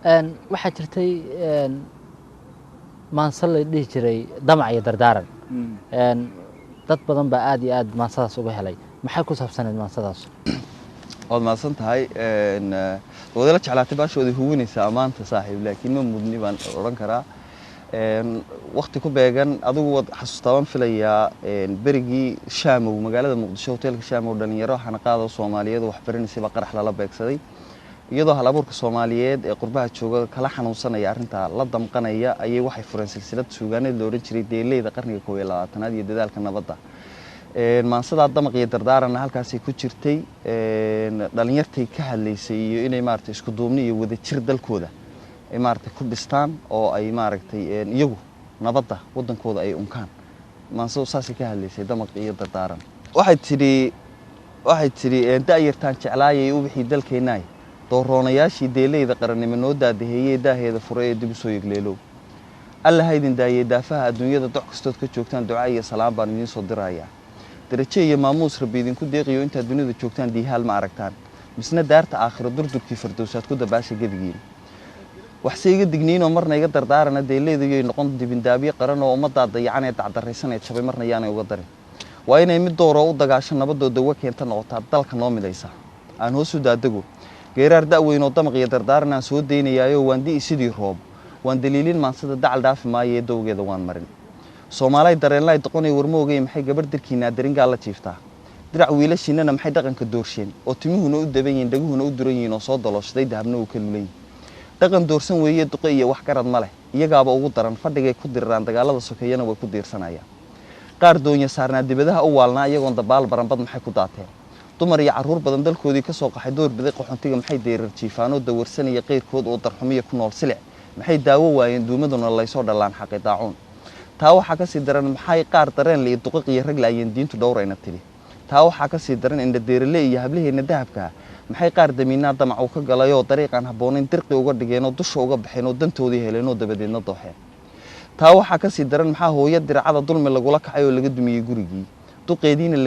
waxaa jirtay maansal la dhihi jiray damac iyo dardaaran dad badan baa aad iyo aad maansadaas uga helay maxay ku saabsaneed maansadaas waad maasan tahay wadala jeclaatay baashooda huwinaysa maanta saaxiib laakiin ma mudni baan oran karaa waqti ku beegan adigu wad xasuustaan filayaa berigii Shaamow magaalada Muqdisho hotelka Shaamow dhalinyaro xanaqaada Soomaaliyeed wax baranaysa ba qarax lala beegsaday iyadoo hal-abuurka Soomaaliyeed ee qurbaha jooga kala xanuunsanaya arinta la damqanaya ayay waxay fureen silsilad suugaaneed loo oran jiray deelayda qarniga 21aad iyo dadaalka nabadda maansada damaq iyo dardaaran halkaas ku jirtay dhalinyartay ka hadlaysay iyo inay maartay isku duubni iyo wada jir dalkooda ay maartay ku dhistaan oo ay maartay iyagu nabadda wadankooda ay unkaan maansada saasi ka hadlaysay damaq iyo dardaaran waxay tiri daayirtaan jeclaayay u wixii dalkeenay dooroonayaashii deelayda qarannimo noo daadaheeyay daaheeda furay ee dib u soo yigleelow alla haydin daayay daafaha adduunyada doc kastood ka joogtaan ducaa iyo salaam baan idin soo dirayaa darajo iyo maamuus rabbi idinku deeqiyo inta dunida joogtaan diihaal ma aragtaan misna daarta aakhiro durdurkii firdowsaad ku dabaasha gadigiin wax sayga digniinoo marna iga dardaarana deelaydayo noqon dibindaabiye qaran oo ummadda dayacanee dacdaraysanay jabay marna yaanay uga darin waa inay mid dooro u dagaasho nabadooda uga keenta noqotaa dalka noo midaysa aan hoos u daadago geeraar da'weyn oo damaq iyo dardaaran aan soo deynayaayo waan di'i sidii roob waan daliilin maansada dacal dhaafi maayo dowgeeda waan marin Soomaalay dareenlay doqonay warmoogay maxay gabar dirkiina daringaa la jiiftaa dirac wiilashiinana maxay dhaqanka doorsheen oo timuhuna u dabayeen dhaguhuna u duran oo soo dalooshaday dahabna uu ka lulay dhaqan doorsan weeye duqay iyo wax garad ma leh iyagaaba ugu daran fadhigay ku diraan dagaalada sokeeyana way ku diirsanayaan qaar doonya saarnaa dibadaha u waalnaa iyagoon dabaal baranbad maxay ku daateen dumar iyo caruur badan dalkoodii ka soo qaxay door biday qaxoontiga maxay deerar jiifaano dawarsanaya qeyrkood oo darxumiya ku nool silic maxay daawo waayeen duumaduna laysoo dhalaan xaqi daacuun taa waxaa ka sii daran maxay qaar dareen la duqiq iyo rag laayeen diintu dhowrayna tiri taa waxaa ka sii daran in deerale iyo hablaheena dahabka maxay qaar damiinaa damac uu ka galayoo dariiqan haboonin dirqi uga dhigeenoo dusha uga baxeenoo dantoodii heleenoo dabadeedna dooxeen taa waxaa ka sii daran maxaa hooyo diracada dulmi lagula kacay oo laga dumiyay gurigii duqeediina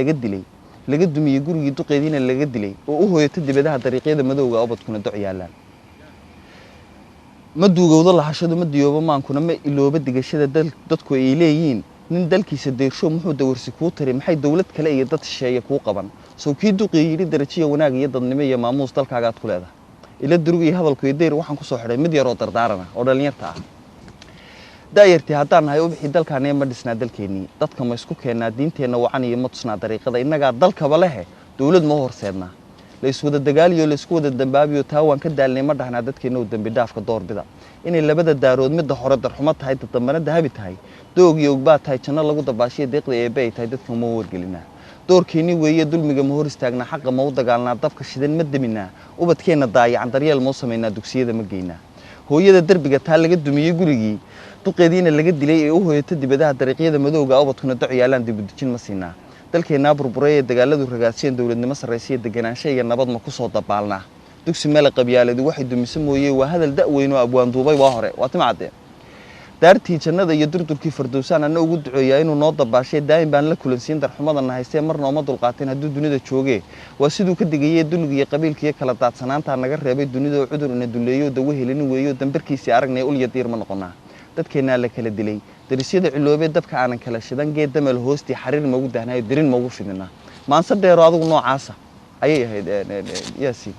laga dumiyay gurigii duqeediina laga dilay oo u hooyata dibadaha dariiqyada madowga obadkuna doc yaalaan ma duugowdo lahashadu ma diyoobo maankuna ma ilooba digashada dadku ay leeyihiin nin dalkiisa deersho muxuu dawarsi kuu tari maxay dawlad kale iyo dad shisheeye kuu qaban soo kii duqii yiri darajiyo wanaag iyo dadnimo iyo maamuus dalkaaga aad ku leedahay ila durugii hadalku iyo deer waxaan ku soo xidhay mid yar oo dardaarana oo dhalinyarta ah daayirtii haddaan nahay u bixi dalkaanee ma dhisnaa dalkeenii dadka ma isku keennaa diinteenna wacan iyo ma tusnaa dariiqada innagaa dalkaba lehe dawlad ma horseednaa la iswada dagaaliyo la isku wada dambaabiyo taa waan ka daalnay ma dhahnaa dadkeenna u dambi dhaafka doorbida inay labada daarood midda hore darxumo tahay dambana dahabi tahay doog iyo ogbaa tahay janno lagu dabaashiyo deeqda eebbe ay tahay dadka ma wargelinaa doorkeennii weeye dulmiga ma hor istaagnaa xaqa ma u dagaalnaa dabka shidan ma deminaa ubadkeenna daayacan daryeel ma u samaynaa dugsiyada ma geynaa hooyada derbiga taa laga dumiyey gurigii duqeediina laga dilay ee u hooyata dibadaha dariiqyada madowga ubadkuna doc yaalaan dib u dejin ma siinaa dalkeenna burburay ee dagaaladu ragaasiyeen dawladnimo sarreysay deganaansho iyo nabad ma ku soo dabaalnaa dugsi meel qabyaaladu waxay dumiso mooyee waa hadal da'weyn oo abwaan duubay waa hore waa timacade daartii jannada iyo durdurkii fardowsaan ana ugu duceeyaa inuu noo dabaashay daa'im baan la kulansiin darxumadana haystee marna uma dulqaateen hadduu dunida joogee waa siduu ka digayay dulliga iyo qabiilka iyo kala daadsanaanta naga reebay dunida oo cudur ina duleeyo dawo helin weeyo dambarkiisii aragnay ul yadiir ma noqonaa dadkeenna la kala dilay darisyada ciloobee dabka aanan kala shidan geed damal hoostii xariir ma ugu dahnaayo dirin ma ugu fidinaa maanse dheero adigu noocaasa ayay ahayd yaasiin